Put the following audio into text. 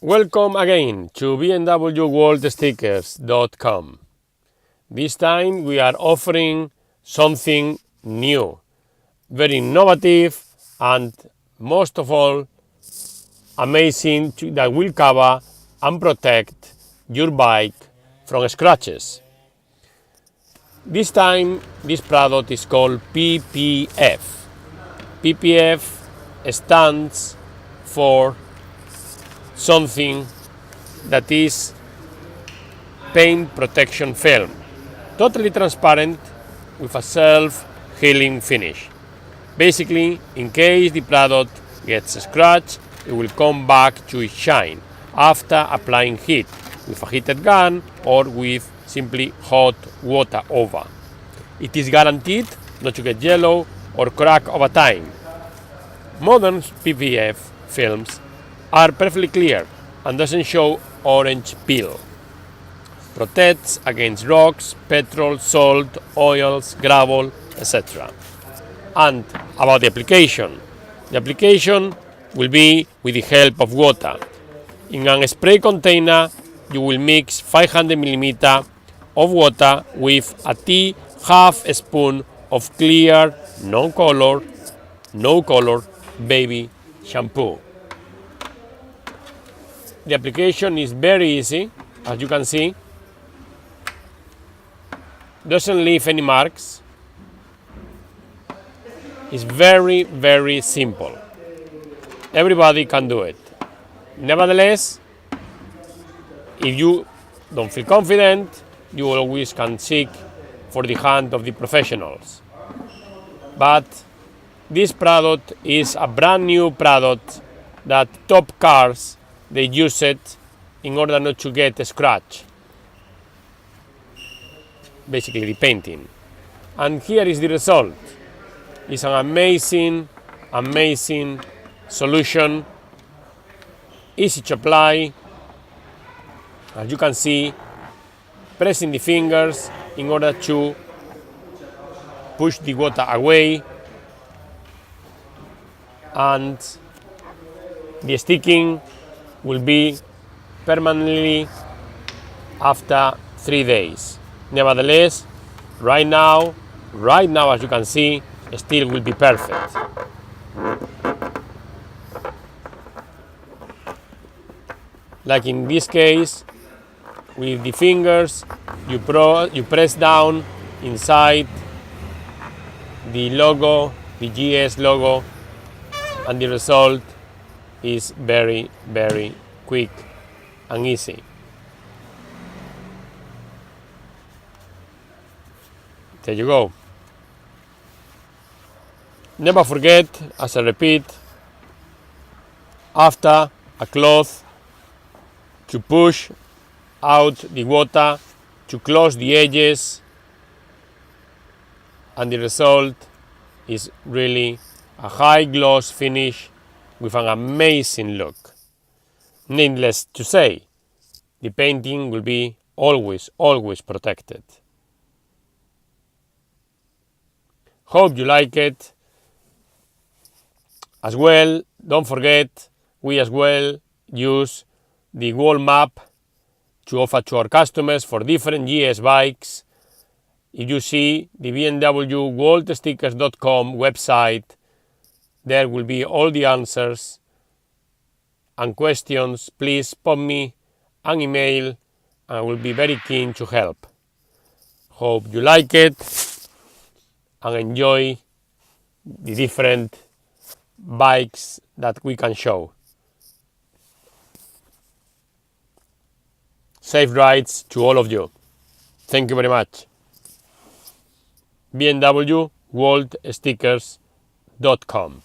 Welcome again to BMWworldstickers.com. This time we are offering something new, very innovative and most of all amazing that will cover and protect your bike from scratches. This time this product is called PPF. PPF stands for something that is paint protection film, totally transparent with a self-healing finish. Basically, in case the product gets scratched, it will come back to its shine after applying heat with a heated gun or with simply hot water over. It is guaranteed not to get yellow or crack over time. Modern PPF films are perfectly clear and doesn't show orange peel. Protects against rocks, petrol, salt, oils, gravel, etc. And about the application will be with the help of water. In a spray container, you will mix 500 ml of water with a half spoon of clear, no color baby shampoo. The application is very easy, as you can see. Doesn't leave any marks. It's very simple. Everybody can do it. Nevertheless, if you don't feel confident, you always can seek for the hand of the professionals. But this product is a brand new product that top cars they use it in order not to get a scratch, basically the painting. And here is the result. It's an amazing solution, easy to apply. As you can see, pressing the fingers in order to push the water away, and the sticking will be permanently after 3 days. Nevertheless, right now as you can see, still will be perfect. Like in this case, with the fingers, you press down inside the logo, the GS logo, and the result is very quick and easy. There you go. Never forget, as I repeat, after a cloth, to push out the water, to close the edges, and the result is really a high gloss finish with an amazing look. Needless to say, the painting will be always protected. Hope you like it. As well, don't forget, we as well use the wall map to offer to our customers for different GS bikes. If you see the BMWworldstickers.com website, there will be all the answers and questions. Please pop me an email. I will be very keen to help. Hope you like it and enjoy the different bikes that we can show. Safe rides to all of you. Thank you very much. BMWworldstickers.com